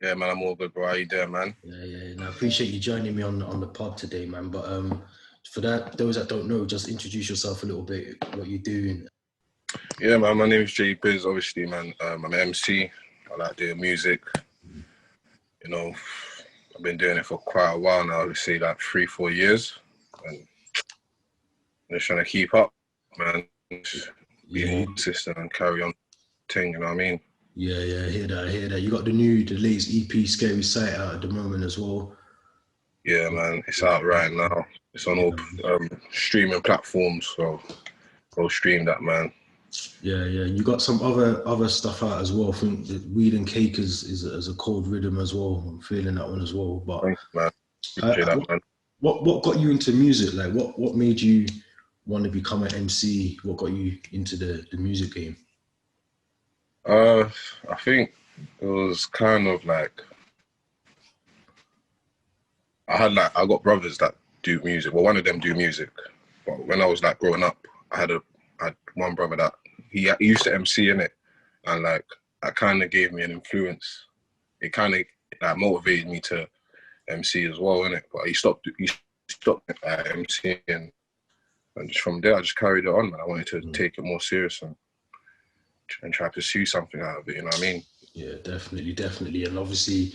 Yeah, man, I'm all good, bro. How you doing, man? Yeah. And I appreciate you joining me on the pod today, man. But for that, those that don't know, just introduce yourself a little bit, what you're doing. Yeah, man, my name is JBIZZ, obviously, man. I'm an MC. I like doing music. You know, I've been doing it for quite a while now. Let's say like 3, 4 years. And I'm just trying to keep up, man. Just be Yeah, more consistent and carry on thing, you know what I mean? I hear that. You got the latest EP, Scary Sight, out at the moment as well. Yeah, man, it's out right now. It's on Yeah, all streaming platforms, so go stream that, man. yeah. You got some other stuff out as well. I think that Weed and Cake is a cold rhythm as well. I'm feeling that one as well. But Thanks, man. Appreciate uh, that, what man. what got you into music? Like, what made you want to become an MC? What got you into the music game? Uh, I think it was kind of like I got brothers that do music. Well, one of them do music. But when I was like growing up, I had one brother that he used to MC in it, and like that kind of gave me an influence. It kind of like motivated me to MC as well, innit? But he stopped MCing, and just from there I just carried it on. Man, I wanted to Mm. take it more serious and try to pursue something out of it. You know what I mean? Yeah, definitely. And obviously,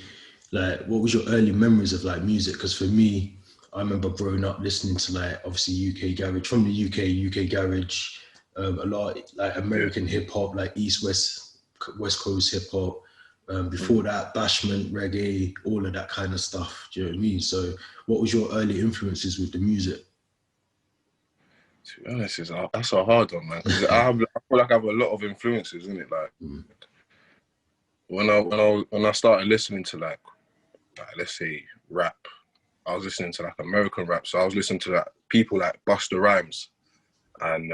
like, what was your early memories of like music? Because for me, I remember growing up listening to like obviously UK garage from the UK garage, a lot like Yeah. American hip hop, like West Coast hip hop. Before Mm. that, bashment, reggae, all of that kind of stuff. Do you know what I mean? So, what was your early influences with the music? To be honest, that's a hard one, man. Because I feel like I have a lot of influences, isn't it? Like Mm, when I started listening to like let's say rap, I was listening to like American rap. So I was listening to like people like Busta Rhymes and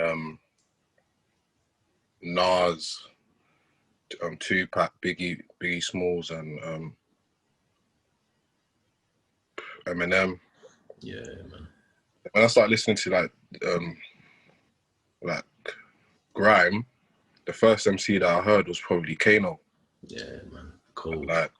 Nas, Tupac, Biggie Smalls, and Eminem. yeah, man. When I started listening to um, like grime, the first MC that I heard was probably Kano. Yeah, man. Cold. Like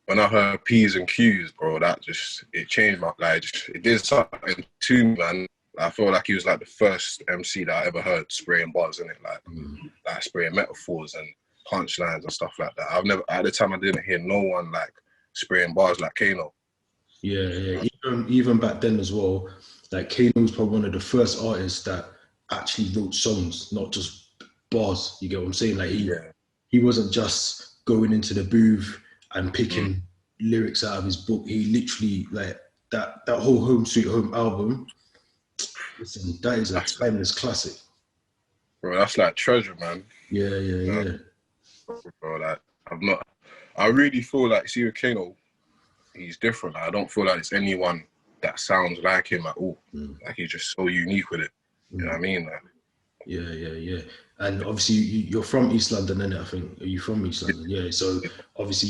when I heard P's and Q's, bro, that just it changed my like it did something to me, man. I feel like he was like the first MC that I ever heard spraying bars in it, Mm. like spraying metaphors and punchlines and stuff like that. I've never at the time I didn't hear no one like spraying bars like Kano. Yeah. Even back then as well, like Kano was probably one of the first artists that actually wrote songs, not just bars. You get what I'm saying? Like Yeah. he wasn't just going into the booth and Mm. picking lyrics out of his book. He literally like that whole Home Sweet Home album. Listen, that is a That's timeless classic. bro, that's like treasure, man. You know, Yeah. bro, like I'm not I really feel like see with Kano, he's different. Like, I don't feel like there's anyone that sounds like him at all. Mm, Like he's just so unique with it. You know what mm. I mean? Like, Yeah. And obviously, you're from East London, innit? I think. Are you from East London? Yeah. So obviously,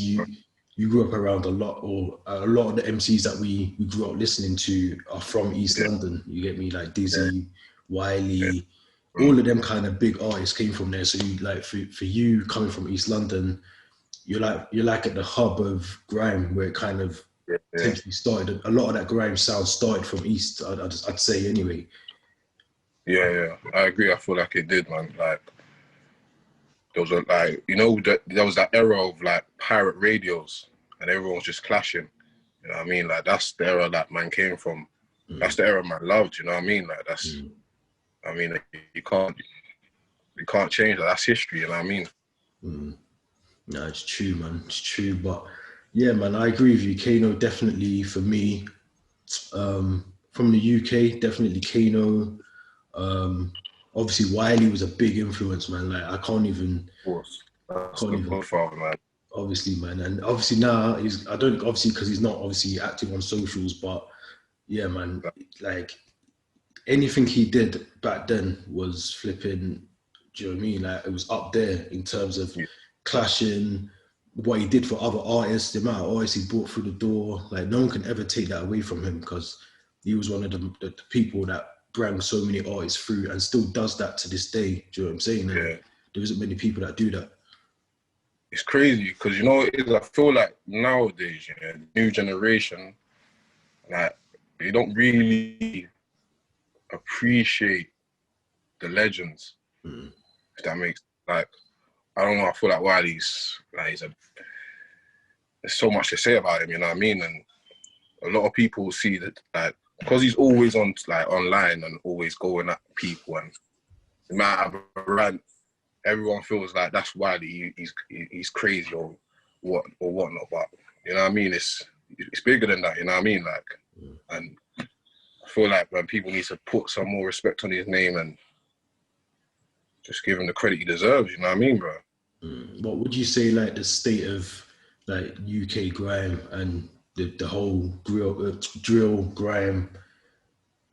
you grew up around a lot, or a lot of the MCs that we grew up listening to are from East yeah, London. You get me? Like yeah, Dizzy, yeah. Wiley, Mm, all of them kind of big artists came from there. So you like for you coming from East London, you're like at the hub of grime, where it kind of yeah, yeah. potentially started. A lot of that grime sound started from East. I'd say anyway. Yeah. I agree. I feel like it did, man. Like there was a like there was that era of like pirate radios and everyone was just clashing. You know what I mean? Like that's the era that man came from. That's Mm, the era man loved. You know what I mean? Like that's. mm, I mean, you can't change that. That's history. You know what I mean? mm. No, it's true, man. It's true. But yeah, man, I agree with you. Kano definitely for me. From the UK, definitely Kano. Um, Obviously Wiley was a big influence, man. Like I Of course. That's can't the even. Godfather, man. Obviously, man, and obviously now he's. I don't obviously because he's not obviously active on socials, but yeah, man. Like anything he did back then was flipping. Do you know what I mean? Like it was up there in terms of Yeah, clashing, what he did for other artists, the amount of artists he brought through the door. Like no one can ever take that away from him because he was one of the people that brought so many artists through and still does that to this day. Do you know what I'm saying? And yeah. there isn't many people that do that. it's crazy because you know what it is. I feel like nowadays, yeah, new generation, like they don't really appreciate the legends. Mm. If that makes like, I don't know. I feel like Wiley's like there's so much to say about him. You know what I mean? And a lot of people see that like because he's always on like online and always going at people and no matter a rant, everyone feels like that's Wiley. He's crazy or whatnot. But you know what I mean? It's bigger than that. You know what I mean? Like, and I feel like when people need to put some more respect on his name and just give him the credit he deserves. You know what I mean, bro? What would you say like the state of like UK grime and the whole drill grime?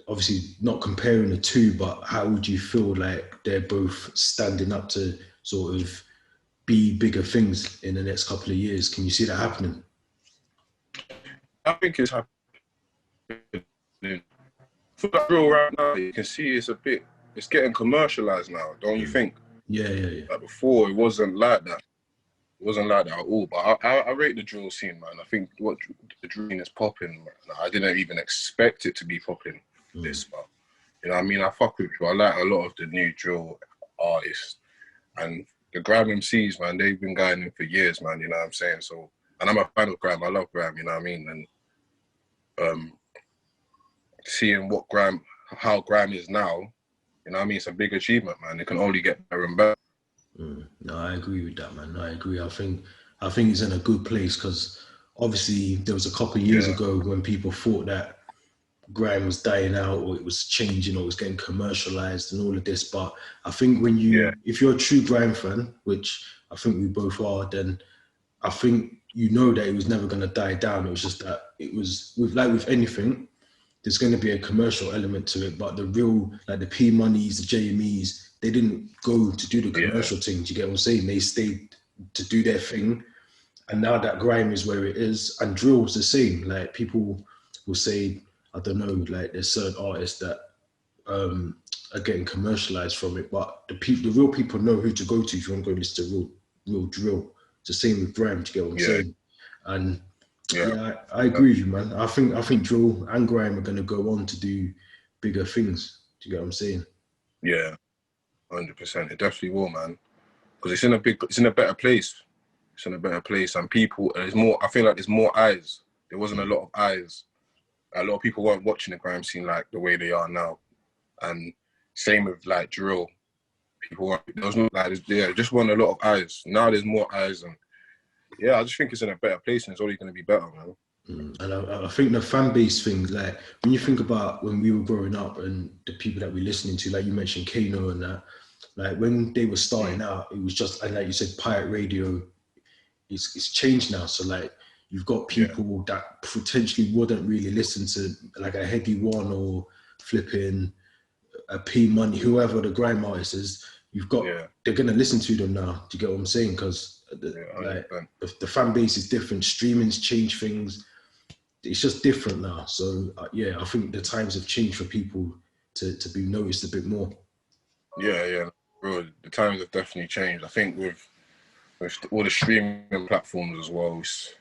Obviously, not comparing the two, but how would you feel like they're both standing up to sort of be bigger things in the next couple of years? Can you see that happening? I think it's happening. For that real right now, you can see it's getting commercialized now, don't you think? Yeah. Like before, it wasn't like that. It wasn't like that at all. But I rate the drill scene, man. I think what the drill scene is popping. I didn't even expect it to be popping this, but you know what I mean? I fuck with drill. I like a lot of the new drill artists. And the Grime MCs, man, they've been going in for years, man, you know what I'm saying? So, and I'm a fan of Grime. I love Grime, you know what I mean? And seeing how Grime is now, you know what I mean? It's a big achievement, man. It can only get better and better. No, I agree with that, man. I agree. I think he's in a good place because obviously there was a couple of years ago when people thought that grime was dying out or it was changing or it was getting commercialized and all of this. But I think if you're a true grime fan, which I think we both are, then I think you know that it was never going to die down. It was just that it was with anything, there's going to be a commercial element to it. But the real, like the P Moneys, the JMEs, they didn't go to do the commercial thing. Do you get what I'm saying? They stayed to do their thing. And now that grime is where it is, and drill's the same. Like people will say, I don't know, like there's certain artists that are getting commercialized from it, but the real people know who to go to if you want to go listen to real drill. It's the same with grime. Do you get what I'm saying? And I agree with you, man. I think drill and grime are going to go on to do bigger things. Do you get what I'm saying? Yeah, 100%. It definitely will, man. Because it's in a better place. It's in a better place, and people. There's more. I feel like there's more eyes. There wasn't a lot of eyes. A lot of people weren't watching the grime scene like the way they are now, and same with like drill. People weren't. There was not like just weren't a lot of eyes. Now there's more eyes, and I just think it's in a better place, and it's only going to be better, man. And I think the fan base thing, like when you think about when we were growing up and the people that we're listening to, like you mentioned Kano and that, like when they were starting out, it was just, and like you said, pirate radio, it's changed now. So like you've got people that potentially wouldn't really listen to like a Heavy One or flipping a P Money, whoever the grime artist is. You've got they're gonna listen to them now. Do you get what I'm saying? Because the fan base is different. Streaming's changed things. It's just different now. So I think the times have changed for people to be noticed a bit more. Yeah, bro. The times have definitely changed. I think with all the streaming platforms as well, it's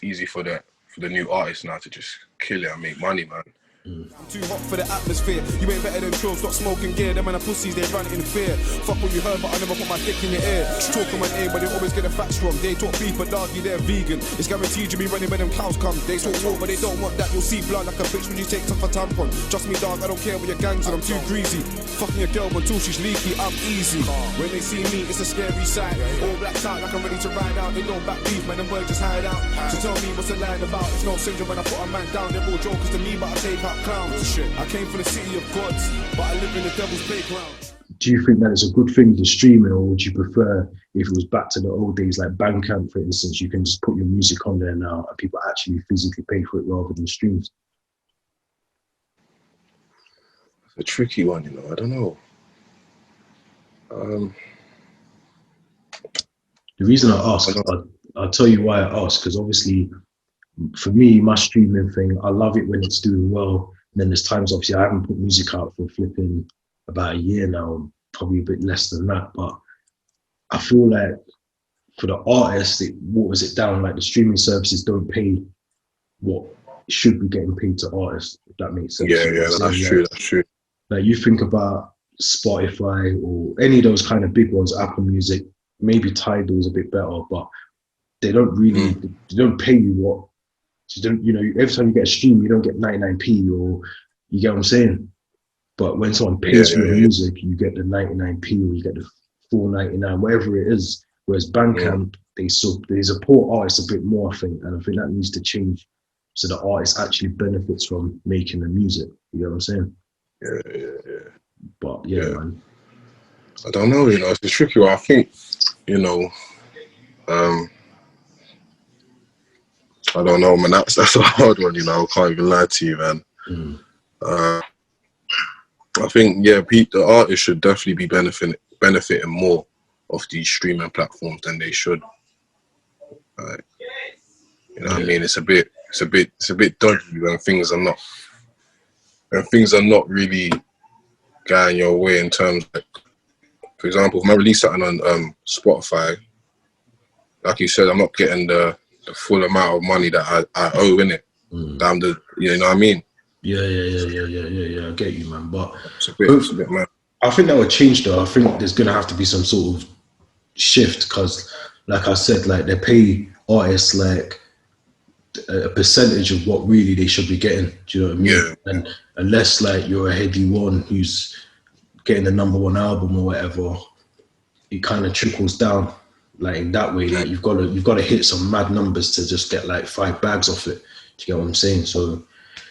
easy for the new artists now to just kill it and make money, man. I'm too hot for the atmosphere. You ain't better than Trill, stop smoking gear. Them man are pussies, they run in fear. Fuck what you heard, but I never put my dick in your ear. Talking my aim, but they always get the facts wrong. They talk beef, but doggy, they're vegan. It's guaranteed you be running when them cows come. They talk war, but they don't want that. You'll see blood like a bitch when you take off a tampon. Trust me, dog, I don't care what your gangs and I'm too greasy. Fucking your girl until she's leaky, I'm easy. When they see me, it's a scary sight. All blacked out like I'm ready to ride out. They don't back beef, man, them boys just hide out. So tell me what's the line about. It's no syndrome when I put a man down. They're all jokers to me, but I take out clowns. Shit, I came from the city of gods, but I live in the devil's playground. Do you think that is a good thing to streaming, or would you prefer if it was back to the old days, like Bandcamp, for instance? You can just put your music on there now, and people actually physically pay for it rather than streams. It's a tricky one, you know. I don't know. The reason I ask, I'll tell you why I ask, because obviously, for me, my streaming thing, I love it when it's doing well. And then there's times, obviously, I haven't put music out for flipping about a year now, probably a bit less than that. But I feel like for the artists, it waters it down. Like the streaming services don't pay what should be getting paid to artists, if that makes sense. Yeah, You know yeah, what I'm that's saying? true. That's true. Like you think about Spotify or any of those kind of big ones, Apple Music, maybe Tidal is a bit better, but they don't really, they don't pay you what, you don't, you know, every time you get a stream, you don't get 99p or, you get what I'm saying? But when someone Yeah, pays for your music, you get the 99p or you get the 4.99, whatever it is. Whereas Bandcamp, they support artists a bit more, I think, and I think that needs to change so the artist actually benefits from making the music. You know what I'm saying? Yeah. But yeah, man. I don't know, you know, it's a tricky one. I think, you know, I don't know, man. That's a hard one, you know. I can't even lie to you, man. I think, yeah, the artists should definitely be benefiting more of these streaming platforms than they should. You know what I mean? It's a bit dodgy when things are not really going your way in terms of, like, for example, if I release something on Spotify, like you said, I'm not getting the full amount of money that I owe in it. You know what I mean? Yeah. I get you, man. But it's a bit mad. I think that would change, though. I think there's gonna have to be some sort of shift because, like I said, like they pay artists like a percentage of what really they should be getting. Do you know what I mean? Yeah. And unless like you're a heady one who's getting the #1 album or whatever, it kind of trickles down like in that way. Like you've got to hit some mad numbers to just get like 5 bags off it. Do you get what I'm saying? So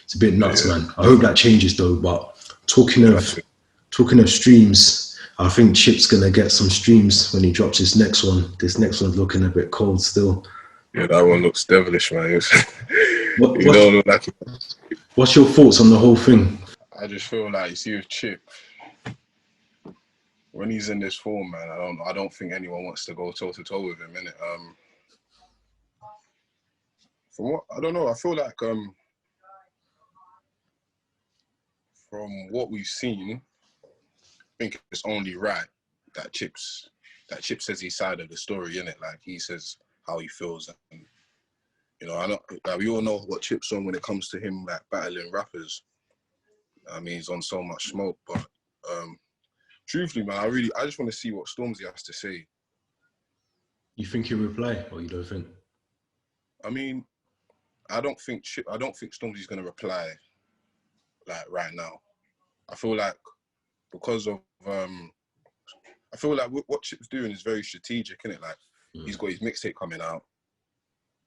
it's a bit nuts, man. I hope that changes though. But talking of streams, I think Chip's gonna get some streams when he drops his next one. This next one's looking a bit cold still. Yeah, that one looks devilish, man. What's your thoughts on the whole thing? I just feel like, you see, with Chip, when he's in this form, man, I don't think anyone wants to go toe to toe with him, innit? From what I don't know, I feel like from what we've seen, I think it's only right that Chip says his side of the story, innit? Like he says how he feels, and you know, I know, like, we all know what Chip's on when it comes to him like battling rappers. I mean, he's on so much smoke, but truthfully, man, I just want to see what Stormzy has to say. You think he'll reply, or you don't think? I mean, I don't think Stormzy's gonna reply like right now. I feel like because of I feel like what Chip's doing is very strategic, innit? Like he's got his mixtape coming out,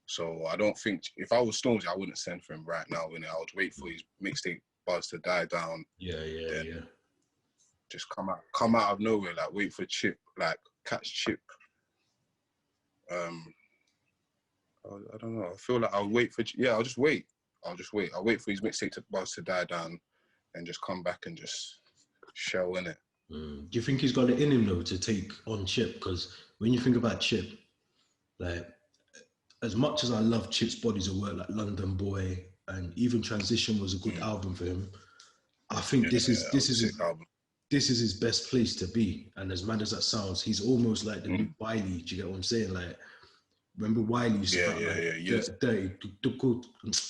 so I don't think, if I was Stormzy, I wouldn't send for him right now, innit? I would wait for his mixtape buzz to die down. Yeah. Just come out of nowhere, like wait for Chip, like catch Chip. I don't know. I feel like I'll wait for. Yeah, I'll just wait. I'll wait for his mixtape buzz to die down, and just come back and just shell in it. Do you think he's got it in him though to take on Chip? Because when you think about Chip, like as much as I love Chip's bodies of work, like London Boy and even Transition was a good album for him, I think this is his best place to be. And as mad as that sounds, he's almost like the new Wiley. Do you get what I'm saying? Like, remember Wiley used to battle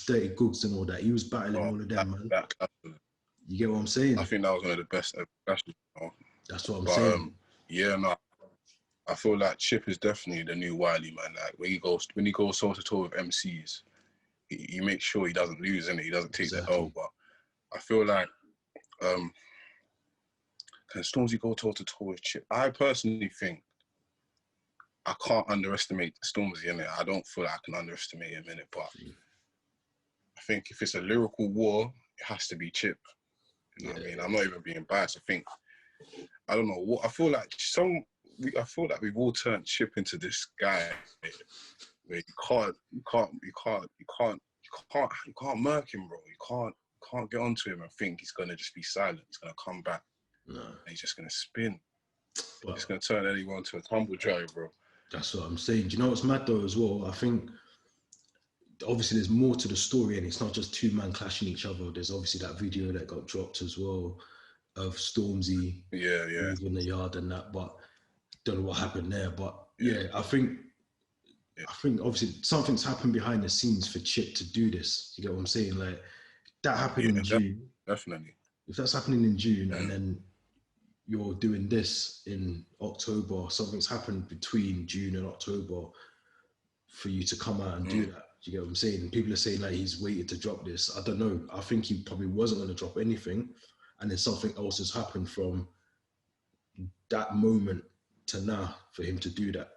Dirty Goods and all that. He was battling all of them, man. You get what I'm saying? I think that was one of the best clashes. That's what I'm saying. I feel like Chip is definitely the new Wiley, man. Like when he goes toe to toe with MCs, he makes sure he doesn't lose, and he doesn't take the L. But I feel like can Stormzy go toe to toe with Chip? I personally think I can't underestimate Stormzy in it. I don't feel like I can underestimate him in it, but I think if it's a lyrical war, it has to be Chip. You know what I mean? I'm not even being biased. I don't know what I feel like. I feel like we've all turned Chip into this guy where you can't murk him, bro. You can't get onto him and think he's gonna just be silent. He's gonna come back. No. And he's just gonna spin. He's just gonna turn anyone to a tumble dryer, bro. That's what I'm saying. Do you know what's mad though as well? I think obviously there's more to the story, and it's not just two men clashing each other. There's obviously that video that got dropped as well of Stormzy in the yard and that, but don't know what happened there. But yeah, I think I think obviously something's happened behind the scenes for Chip to do this. You get what I'm saying? Like that happened in June. Definitely. If that's happening in June and then you're doing this in October, something's happened between June and October for you to come out and do that. You get what I'm saying? And people are saying like he's waited to drop this. I don't know. I think he probably wasn't going to drop anything, and then something else has happened from that moment to now for him to do that.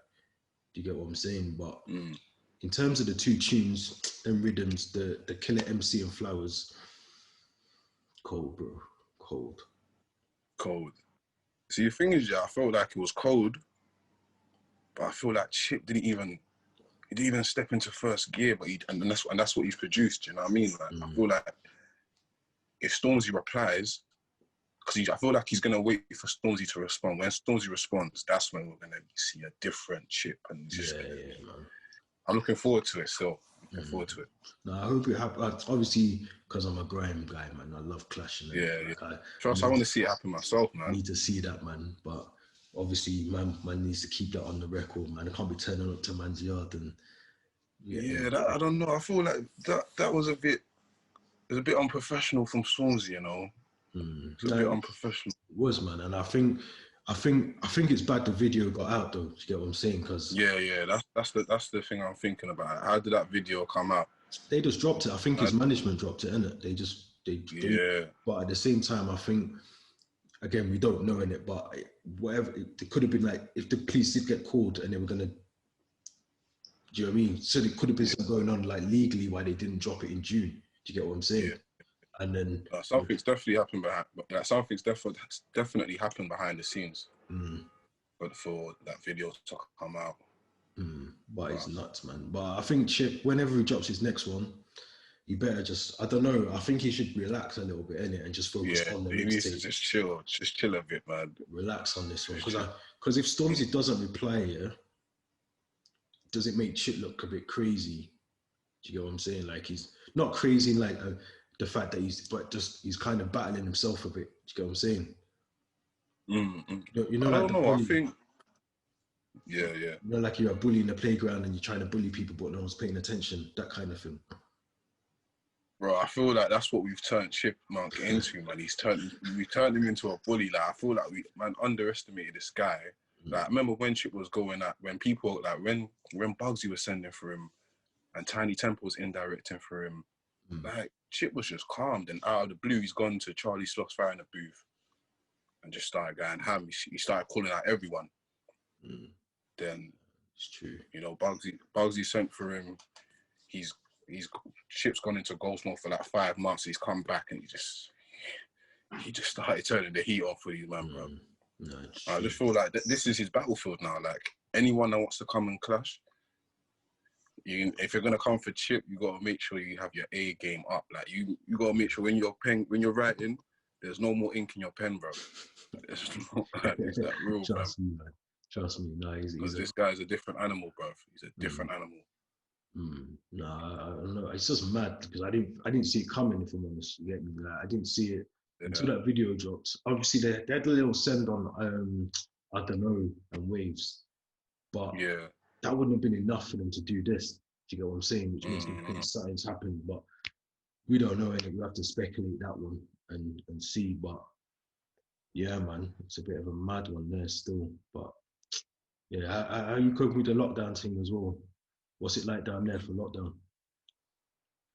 Do you get what I'm saying? But in terms of the two tunes and rhythms, the Killer MC and Flowers, cold, bro, cold. See, the thing is, I felt like it was cold, but I feel like Chip didn't even step into first gear. But that's what he's produced. You know what I mean? Like I feel like if Stormzy replies, because I feel like he's gonna wait for Stormzy to respond. When Stormzy responds, that's when we're gonna see a different Chip. And man. I'm looking forward to it. So looking forward to it. No, I hope it happens. Obviously, because I'm a grime guy, man. I love clashing. Trust, I want to see it happen myself, man. I need to see that, man. But obviously, man needs to keep that on the record, man. I can't be turning up to man's yard and. I don't know. I feel like that was a bit unprofessional from Stormzy, you know. It was a bit unprofessional. It was, man, and I think it's bad the video got out though. Do you get what I'm saying? Because that's the thing I'm thinking about. How did that video come out? They just dropped it. I think his management dropped it, innit? They But at the same time, I think again we don't know in it, but whatever it could have been like if the police did get called and they were gonna. Do you know what I mean? So there could have been something going on like legally why they didn't drop it in June. Do you get what I'm saying? Yeah. And then something's definitely happened definitely happened behind the scenes. But for that video to come out. But it's nuts, man. But I think Chip, whenever he drops his next one, he better just I don't know, I think he should relax a little bit in it and just focus on the he needs to just chill a bit, man. Relax on this one. Because if Stormzy doesn't reply, does it make Chip look a bit crazy? Do you get what I'm saying? Like he's not crazy like the fact that he's kind of battling himself a bit. Do you get what I'm saying? You know, I like don't know. I think, You know, like you're a bully in the playground and you're trying to bully people, but no one's paying attention. That kind of thing. Bro, I feel like that's what we've turned Chipmunk into, man. We turned him into a bully. Like I feel like we underestimated this guy. Like I remember when Chip was going at when people like when Bugsy was sending for him and Tiny Temple was indirecting for him, like Chip was just calm. Then out of the blue, he's gone to Charlie Sloth's fire in the booth and just started going ham. He started calling out everyone. Then it's true. You know, Bugsy sent for him. Chip's gone into Ghost Mode for like 5 months. He's come back and he just started turning the heat off for these man, bro. No, I just feel like this is his battlefield now. Like anyone that wants to come and clash, if you're gonna come for Chip, you gotta make sure you have your A game up. Like you gotta make sure when you're writing, there's no more ink in your pen, bro. It's that real, Trust me, man. Trust me. No, because this guy's a different animal, bro. He's a different animal. No, I don't know. It's just mad because I didn't see it coming. If I'm honest, you get me? Like, I didn't see it until that video dropped. Obviously, they had a little send on I don't know and Waves, but that wouldn't have been enough for them to do this. Do you get what I'm saying? Which means something's happened, but we don't know it. We have to speculate that one and see. But yeah, man, it's a bit of a mad one there still. But yeah, how you cope with the lockdown thing as well? What's it like down there for lockdown?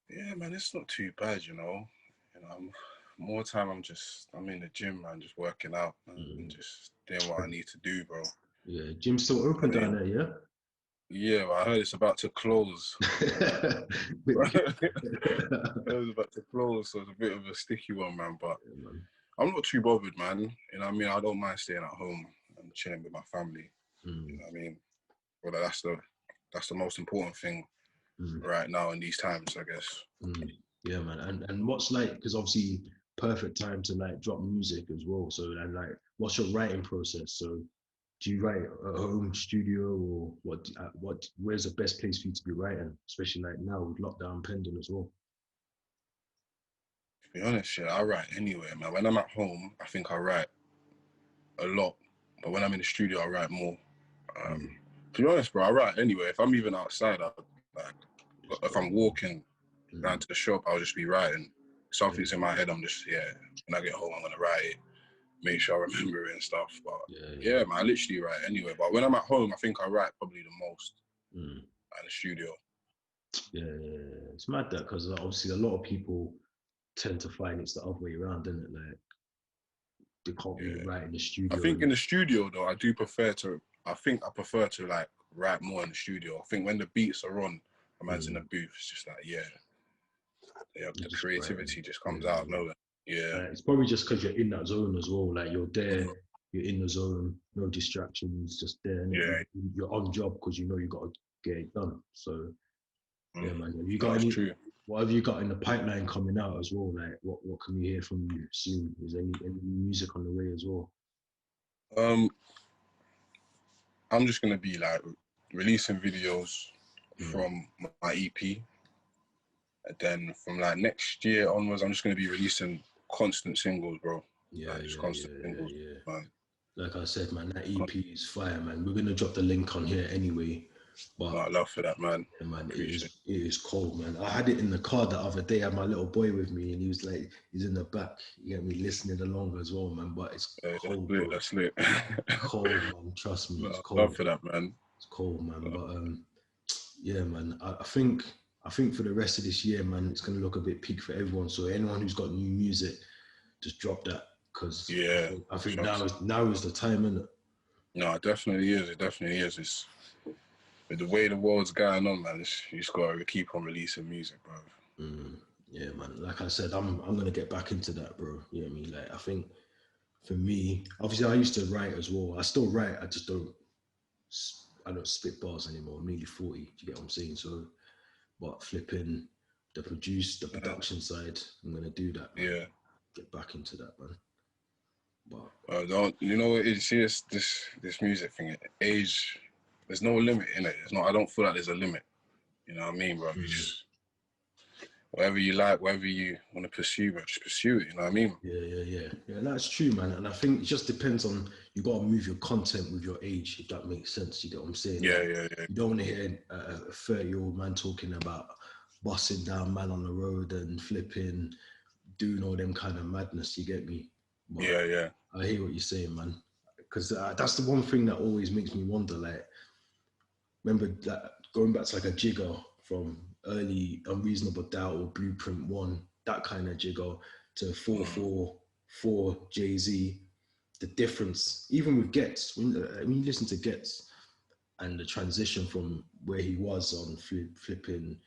Yeah, man, it's not too bad, you know. More time I'm in the gym, man, just working out and just doing what I need to do, bro. Yeah, gym's still open down there, yeah? Yeah, well, I heard it's about to close. I heard it's about to close, so it's a bit of a sticky one, man. But I'm not too bothered, man. You know what I mean? I don't mind staying at home and chilling with my family. You know what I mean? Well, that's the most important thing right now in these times, I guess. Yeah, man. And what's like, because obviously perfect time to like drop music as well. So and like, what's your writing process? So do you write at home, studio, or where's the best place for you to be writing, especially like now with lockdown pending as well? To be honest, I write anywhere, man. When I'm at home, I think I write a lot, but when I'm in the studio, I write more. To be honest, bro, I write anyway. If I'm even outside, like, if I'm walking down to the shop, I'll just be writing. Something's in my head, I'm just, when I get home, I'm going to write it, make sure I remember it and stuff. But man, I literally write anyway. But when I'm at home, I think I write probably the most in the studio. Yeah. It's mad that, because obviously a lot of people tend to find it's the other way around, isn't it? Like, they can't really write in the studio. I think in the studio, though, I prefer to like write more in the studio. I think when the beats are on, a man's in the booth, it's just like, the creativity just comes out of nowhere. It's probably just because you're in that zone as well. Like, you're there, you're in the zone, no distractions, just there. And you're on job because you know you got to get it done. So, man. Have you got true. What have you got in the pipeline coming out as well? Like, what can we hear from you soon? Is any music on the way as well? I'm just gonna be like releasing videos from my EP, and then from like next year onwards, I'm just gonna be releasing constant singles, bro. Constant singles, man. Like I said, man, that EP is fire, man. We're gonna drop the link on here anyway. But I love for that, man. Yeah, man, it is cold, man. I had it in the car the other day. I had my little boy with me, and he was like, he's in the back. You get me, listening along as well, man. But it's cold, bro. That's lit. Cold, man. Trust me, it's cold. Love for that, man. It's cold, man. But yeah, man. I think for the rest of this year, man, it's gonna look a bit peak for everyone. So anyone who's got new music, just drop that, because I think now is the time, isn't it? No, it definitely is. It definitely is. It's with the way the world's going on, man. You just gotta keep on releasing music, bro. Yeah, man. Like I said, I'm gonna get back into that, bro. You know what I mean? Like, I think for me, obviously, I used to write as well. I still write. I just don't spit bars anymore. I'm nearly 40. Do you get what I'm saying? So, but flipping the production side, I'm gonna do that, man. Yeah. Get back into that, man. But you know what? It's this music thing. Age. There's no limit in it. I don't feel like there's a limit. You know what I mean, bro? You just, whatever you like, whatever you want to pursue, bro, just pursue it. You know what I mean? Yeah. That's true, man. And I think it just depends on, you got to move your content with your age, if that makes sense. You get what I'm saying? Yeah. You don't want to hear a 30-year-old man talking about busting down man on the road and flipping, doing all them kind of madness. You get me? But yeah. I hear what you're saying, man. Because that's the one thing that always makes me wonder, like, remember that going back to like a jigger from early Unreasonable Doubt or Blueprint 1, that kind of jigger, to 444 JBIZZ, the difference, even with Getz, when you listen to Getz and the transition from where he was on flipping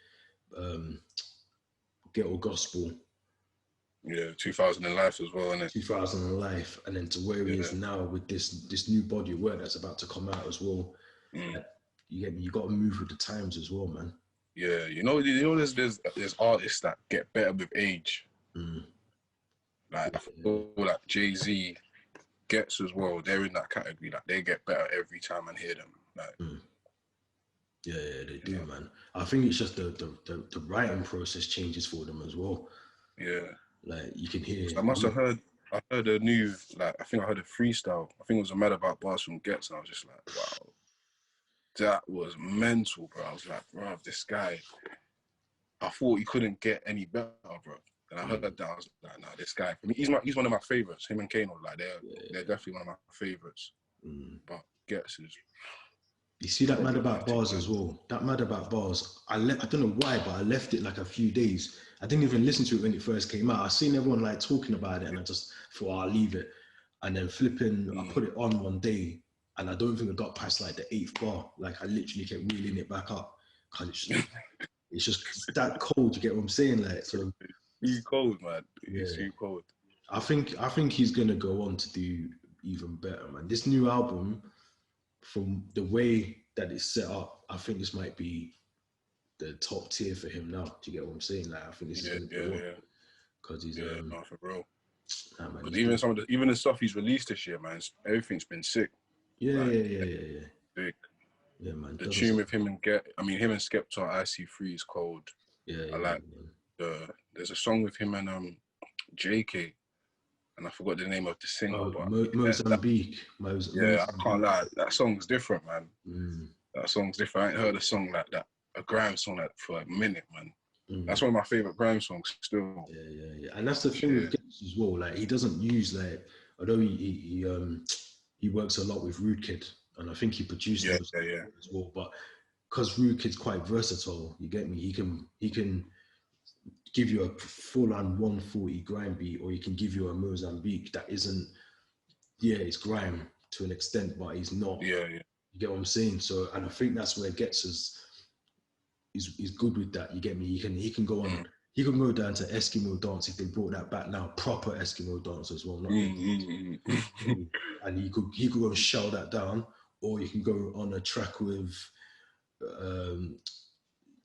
Ghetto Gospel. Yeah, 2000 in Life as well, isn't it? 2000 in Life, and then to where he is now with this new body of work that's about to come out as well. You get me? You got to move with the times as well, man. Yeah, you know, there's artists that get better with age. Like I feel like Jay-Z, Getz as well. They're in that category. Like they get better every time I hear them. Like, yeah, they do, man. I think it's just the writing process changes for them as well. Yeah, like you can hear. I heard a new, like I think I heard a freestyle. I think it was a Mad About Bars from Getz, and I was just like, wow. That was mental, bro. I was like, bro, this guy, I thought he couldn't get any better, bro. And I heard that, I was like, nah, this guy, for me, he's one of my favorites. Him and Kano, like, they're definitely one of my favorites. But Getz is... You see that Mad About Bars as well? That Mad About Bars, I don't know why, but I left it like a few days. I didn't even listen to it when it first came out. I seen everyone like talking about it, and I just thought, I'll leave it. And then flipping, I put it on one day, and I don't think I got past like the 8th bar. Like I literally kept reeling it back up, because it's just that cold. You get what I'm saying? Like, so he's cold, man. He's too cold. I think he's gonna go on to do even better, man. This new album, from the way that it's set up, I think this might be the top tier for him now. Do you get what I'm saying? Like I think this is because he's not for real. Nah, man, but even the stuff he's released this year, man, everything's been sick. Yeah. Big. Yeah, man. The tune with him and Skepta, IC3 is cold. Yeah. I like there's a song with him and JK, and I forgot the name of the singer. Mozambique. I can't lie. That song's different, man. That song's different. I ain't heard a song like that, a grime song like for a minute, man. Mm. That's one of my favorite grime songs still. Yeah. And that's the thing with Gets as well. Like he doesn't use like, although he works a lot with Rude Kid, and I think he produced those as well. But because Rude Kid's quite versatile, you get me. He can give you a full-on 140 grime beat, or he can give you a Mozambique that isn't. Yeah, it's grime to an extent, but he's not. Yeah. You get what I'm saying? So, and I think that's where Gets is good with that. You get me? He can go on. He can go down to Eskimo dance if they brought that back now. Proper Eskimo dance as well, not and he could go and shout that down, or you can go on a track with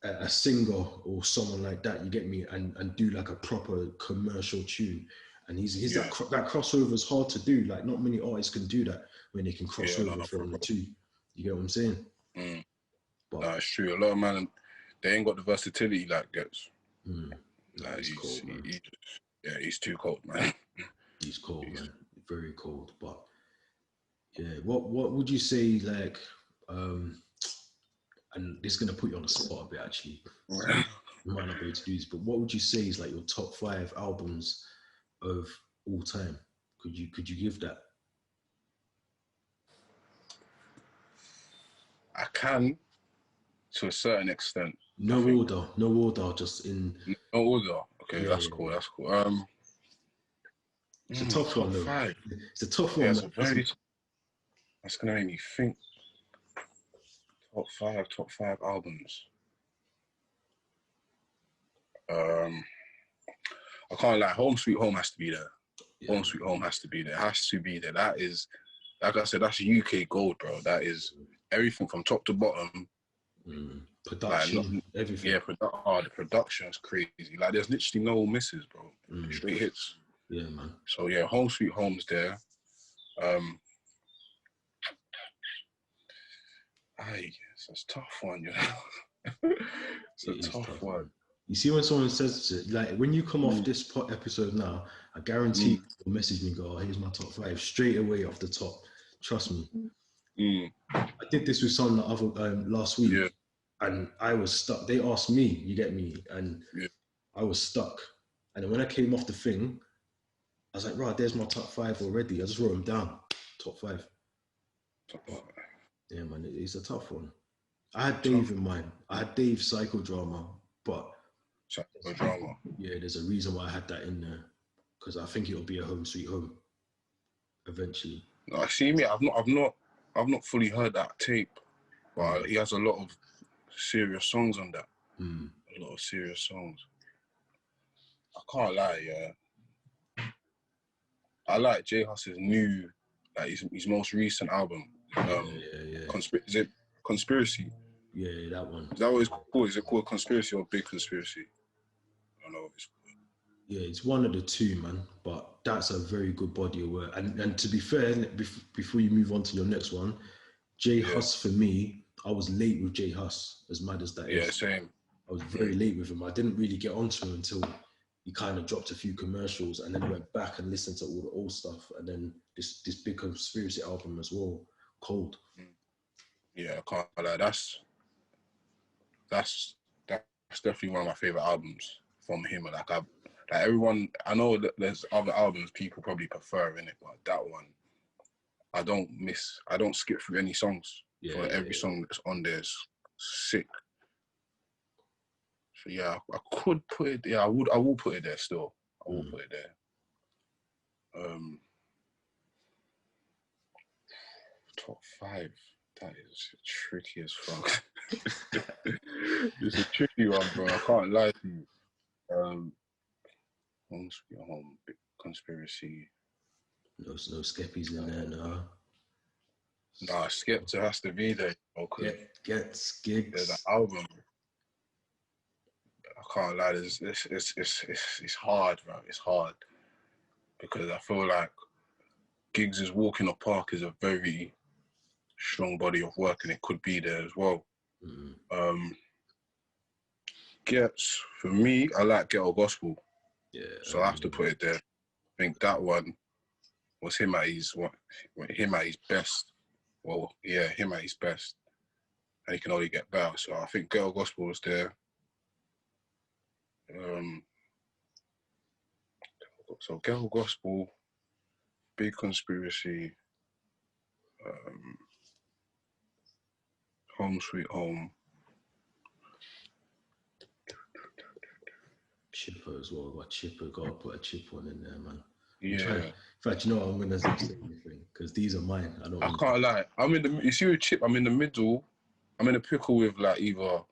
a singer or someone like that. You get me? And do like a proper commercial tune. And he's that crossover is hard to do. Like not many artists can do that when they can cross over from the two. You get what I'm saying? But no, it's true. A lot of man, they ain't got the versatility like Gets. Like he's cold, man. He's too cold, man. He's cold, man. Very cold. But yeah, what would you say like? And this is gonna put you on the spot a bit, actually. So you might not be able to do this, but what would you say is like your top 5 albums of all time? Could you give that? I can, to a certain extent. No order, just in. No order. Okay, that's cool. That's cool. It's a tough one, though. 5. It's a tough one. That's gonna make me think. Top 5 albums. I can't lie. Home Sweet Home has to be there. Yeah. Home Sweet Home has to be there. It has to be there. That is, like I said, that's UK gold, bro. That is everything from top to bottom. Production, everything. Yeah, the production is crazy. Like, there's literally no misses, bro. Straight hits. Yeah, man. So yeah, Home Sweet Home's there. It's a tough one, you know. It's a tough one. You see, when someone says, like, when you come off this episode now, I guarantee you'll message me and go, oh, here's my top 5 straight away off the top. Trust me. I did this with someone last week, and I was stuck. They asked me, you get me, and I was stuck. And then when I came off the thing, I was like, right, there's my top 5 already. I just wrote them down. Top 5. Yeah, man, it's a tough one. I had Dave in mind. I had Dave Psychodrama, but Psychodrama. Yeah, there's a reason why I had that in there, because I think it'll be a Home Sweet Home eventually. No, I see me. I've not fully heard that tape, but he has a lot of serious songs on that. A lot of serious songs. I can't lie, yeah. I like JBIZZ's new, like his most recent album. Is it Conspiracy? Yeah, that one. Is that what it's called? Is it called Conspiracy or Big Conspiracy? I don't know what it's called. Yeah, it's one of the two, man. But that's a very good body of work. And to be fair, before you move on to your next one, JBIZZ for me, I was late with JBIZZ, as mad as that is. Yeah, same. I was very late with him. I didn't really get onto him until he kind of dropped a few commercials, and then I went back and listened to all the old stuff, and then this Big Conspiracy album as well, Cold. Yeah, I can't lie. That's definitely one of my favorite albums from him. Like everyone, I know that there's other albums people probably prefer in it, but that one, I don't skip through any songs. Every song that's on there is sick. So yeah, I could put it. Yeah, I will put it there still. I will put it there. Top 5. That is tricky as fuck. It's a tricky one, bro. I can't lie to you. Home Sweet Home, Big Conspiracy. No Skeppies in there, no. Nah, Skepta has to be there. Gets gigs. There's an album. I can't lie. It's hard, bro. It's hard because I feel like Giggs' Walk in the Park is a very strong body of work, and it could be there as well. Gets, for me, I like Ghetto Gospel. Yeah. So I have to put it there. I think that one was him at his best. Well, yeah, him at his best. and it can only get better. So I think Ghetto Gospel was there. So Ghetto Gospel, Big Conspiracy, Home Sweet Home. Chipper as well. Got Chipper. Got to put a chip on in there, man. Yeah. In fact, you know what? I'm gonna say anything because these are mine. I can't lie. I'm in the. You see with Chip, I'm in the middle. I'm in a pickle with like either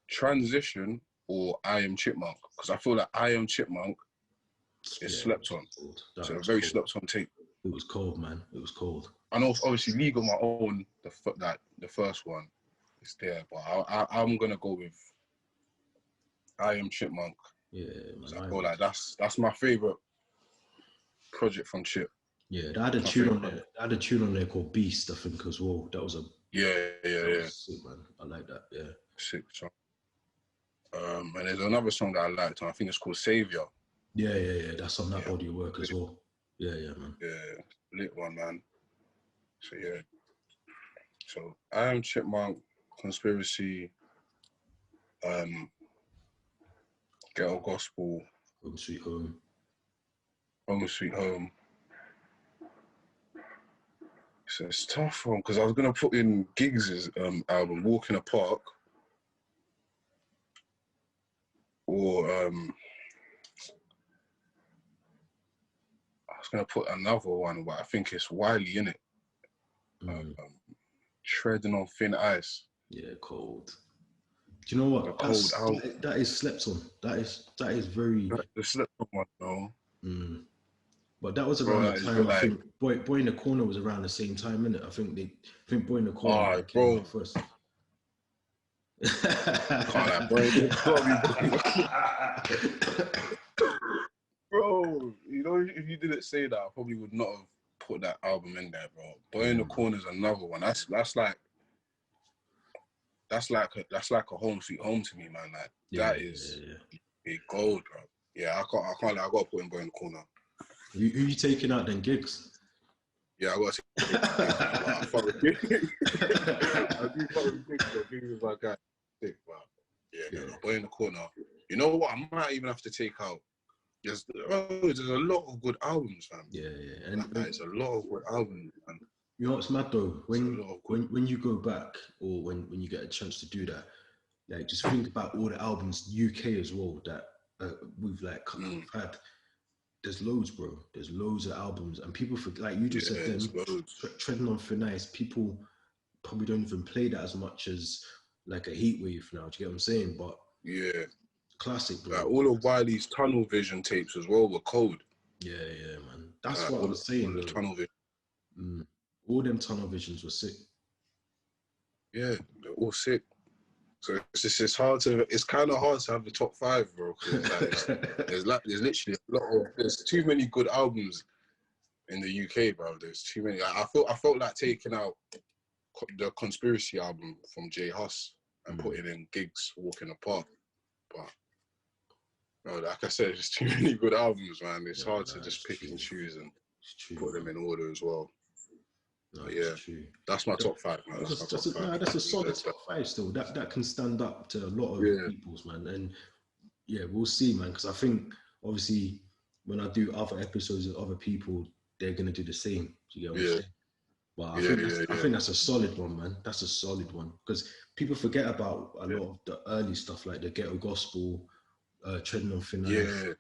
Transition or I Am Chipmunk, because I feel like I Am Chipmunk is slept on. So a very slept on tape. It was cold, man. It was cold. And also, obviously, League on My Own, the first one, is there. But I'm gonna go with I Am Chipmunk. Yeah, man. I feel like that's my favorite project from Chip. Yeah, they had a tune on there. I had a tune on there called Beast, I think, as well. That was a yeah. Sick, man. I like that. Yeah, sick song. And there's another song that I liked, and I think it's called Savior. Yeah. That's on that body of work as well. Yeah, man. Yeah, lit one, man. So yeah. So I Am Chipmunk, Conspiracy, Ghetto Gospel, Home Sweet Home. Home Sweet Home. So it's a tough one because I was gonna put in Giggs' album, Walk in the Park, or I was gonna put another one, but I think it's Wiley in it. Treading on Thin Ice. Yeah, cold. Do you know what? That is slept on. That is very. The slept on one, though. But that was around the time. I think Boy in the Corner was around the same time, innit? I think Boy in the Corner came out first. Bro, you know, if you didn't say that, I probably would not have put that album in there, bro. Boy in the Corner is another one. That's like a Home Sweet Home to me, man. Like that is gold, bro. Yeah, I can't. I gotta put in Boy in the Corner. Who you taking out then, Giggs? Yeah, I got to take I fuck with Giggs. I do fuck with Giggs, but Giggs is my guy. Yeah, Boy in the Corner. You know what? I might even have to take out. There's a lot of good albums, fam. Yeah. And there's a lot of good albums, man. You know what's mad though? When you go back, or when you get a chance to do that, like just think about all the albums UK as well that we've had. There's loads, bro. There's loads of albums, and people like you just said them. Treading on Thin Ice. People probably don't even play that as much as like a Heatwave now. Do you get what I'm saying? But yeah, classic, bro. Like all of Wiley's Tunnel Vision tapes as well were cold. Yeah, man. That's what I was saying. The Tunnel Vision. All them Tunnel Visions were sick. Yeah, they're all sick. So it's kind of hard to have the top 5, bro. There's literally there's too many good albums in the UK, bro. There's too many. I felt like taking out the Conspiracy album from J Hus and putting in Giggs' Walk in the Park, but no, like I said, there's too many good albums, man. It's hard to just pick and choose and put them in order as well. No, yeah, that's my top 5, man. That's a solid top 5 still. That can stand up to a lot of people's, man. And yeah, we'll see, man. Because I think obviously when I do other episodes of other people, they're gonna do the same. Do you get what I'm saying? But I think that's a solid one, man. That's a solid one because people forget about a lot of the early stuff like the Ghetto Gospel, Treading on Thin Ice. Yeah.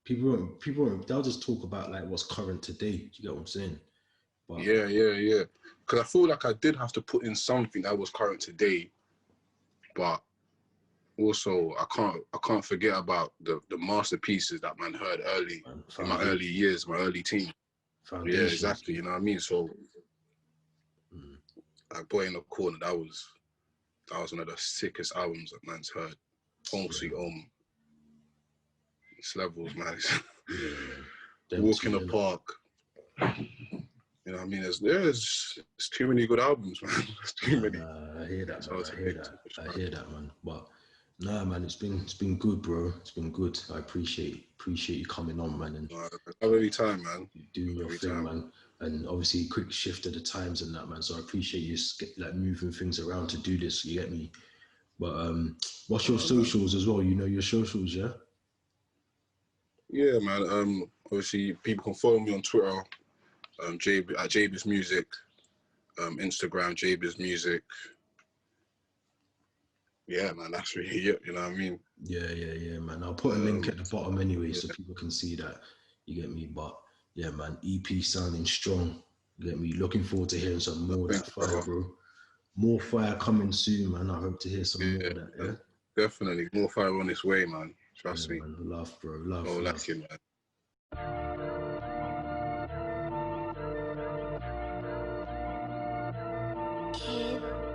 People they'll just talk about like what's current today. Do you get what I'm saying? But, yeah. Because I feel like I did have to put in something that was current today, but also I can't forget about the masterpieces that man heard early in my early years, my early teens. Yeah, exactly. You know what I mean? So, like Boy in the Corner, that was one of the sickest albums that man's heard. Home Sweet Home. It's levels, man. Walk in the Park. You know what I mean? There's too many good albums, man. There's too many. I hear that, man. I hear that, man. But nah, man, it's been good, bro. It's been good. I appreciate you coming on, man. And every time, man. Doing your thing, man. and obviously quick shift of the times and that, man. So I appreciate you like moving things around to do this. You get me? But what's your socials as well? You know your socials, yeah? Yeah, man. Obviously, people can follow me on Twitter, at JBIZZ Music, Instagram, JBIZZ Music. Yeah, man, that's really it. You know what I mean? Yeah, man. I'll put a link at the bottom anyway, so people can see that. You get me? But yeah, man, EP sounding strong. You get me? Looking forward to hearing some more of that fire, bro. More fire coming soon, man. I hope to hear some more of that. Yeah, definitely more fire on its way, man. Trust me. Man. Love, bro. Love. Oh, lucky, man.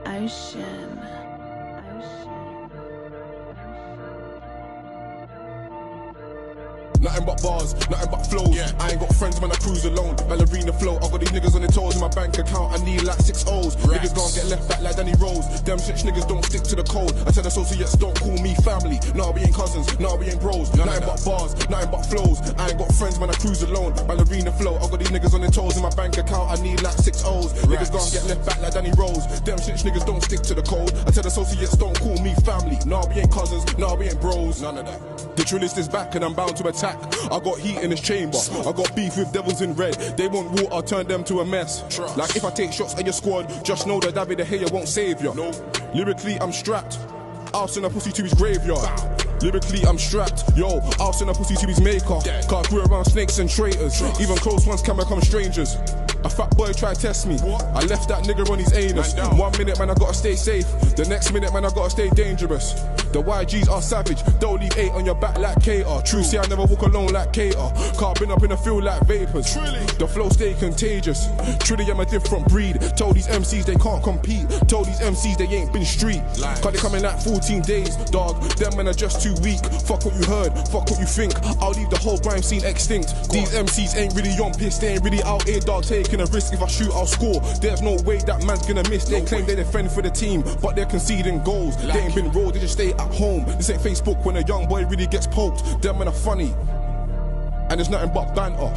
Ocean. Nothing but bars, nothing but flows. I ain't got friends when I cruise alone. Ballerina flow, I got these niggas on their toes. In my bank account, I need like 6 O's. Niggas gon' get left back like Danny Rose. Them shit niggas don't stick to the code. I tell associates don't call me family. Nah, we ain't cousins, nah, we ain't bros. Nothing but bars, nothing but flows. I ain't got friends when I cruise alone. Ballerina flow, I got these niggas on their toes. In my bank account, I need like 6 O's. Niggas gon' get left back like Danny Rose. Them shit niggas don't stick to the code. I tell associates don't call me family. Nah, we ain't cousins, nah, we ain't bros. None of that. The drillist is back and I'm bound to attack. I got heat in this chamber. I got beef with devils in red. They want water, turn them to a mess. Like if I take shots at your squad, just know that David De Gea won't save ya. Lyrically, I'm strapped. I'll send a pussy to his graveyard. Lyrically, I'm strapped. Yo, I'll send a pussy to his maker. Can't grew around snakes and traitors. Even close ones can become strangers. A fat boy try to test me. I left that nigga on his anus. 1 minute, man, I gotta stay safe. The next minute, man, I gotta stay dangerous. The YGs are savage. Don't leave 8 on your back like Cater. True, see, I never walk alone like Cater. Can't been up in the field like vapors. The flow stay contagious. Truly, I'm a different breed. Told these MCs they can't compete. Told these MCs they ain't been street. Cause they come in like 14 days, dog. Them men are just too weak. Fuck what you heard, fuck what you think. I'll leave the whole grime scene extinct. These MCs ain't really on piss. They ain't really out here, dog, taking a risk. If I shoot, I'll score. There's no way that man's gonna miss. They claim they defend for the team, but they're conceding goals. They ain't been rolled, they just stay at home. This ain't Facebook when a young boy really gets poked. Them men are funny, and there's nothing but banter.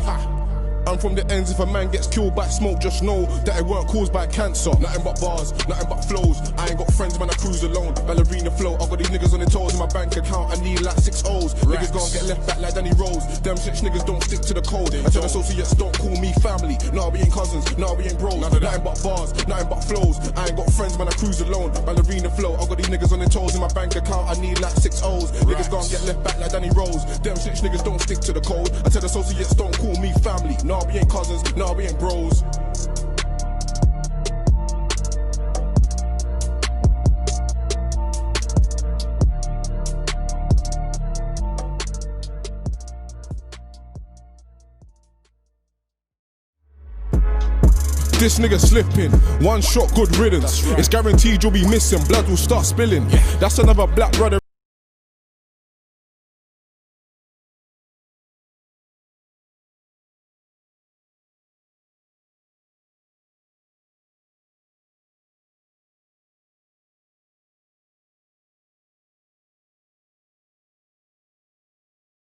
I'm from the ends. If a man gets killed by smoke, just know that it weren't caused by cancer. Nothing but bars, nothing but flows. I ain't got friends when I cruise alone. Ballerina flow, I got these niggas on their toes. In my bank account, I need like 6 O's. Niggas gon' get left back like Danny Rose. Them shit niggas don't stick to the code. I tell associates don't call me family. Nah, we ain't cousins, nah, we ain't bros. Nothing but bars, nothing but flows. I ain't got friends when I cruise alone. Ballerina flow, I got these niggas on their toes. In my bank account, I need like 6 O's. Niggas gon' get left back like Danny Rose. Them shit niggas don't stick to the code. I tell associates don't call me family. Nah, we ain't cousins, nah, we ain't bros. This nigga slipping, one shot, good riddance. It's guaranteed you'll be missing, blood will start spilling. That's another black brother.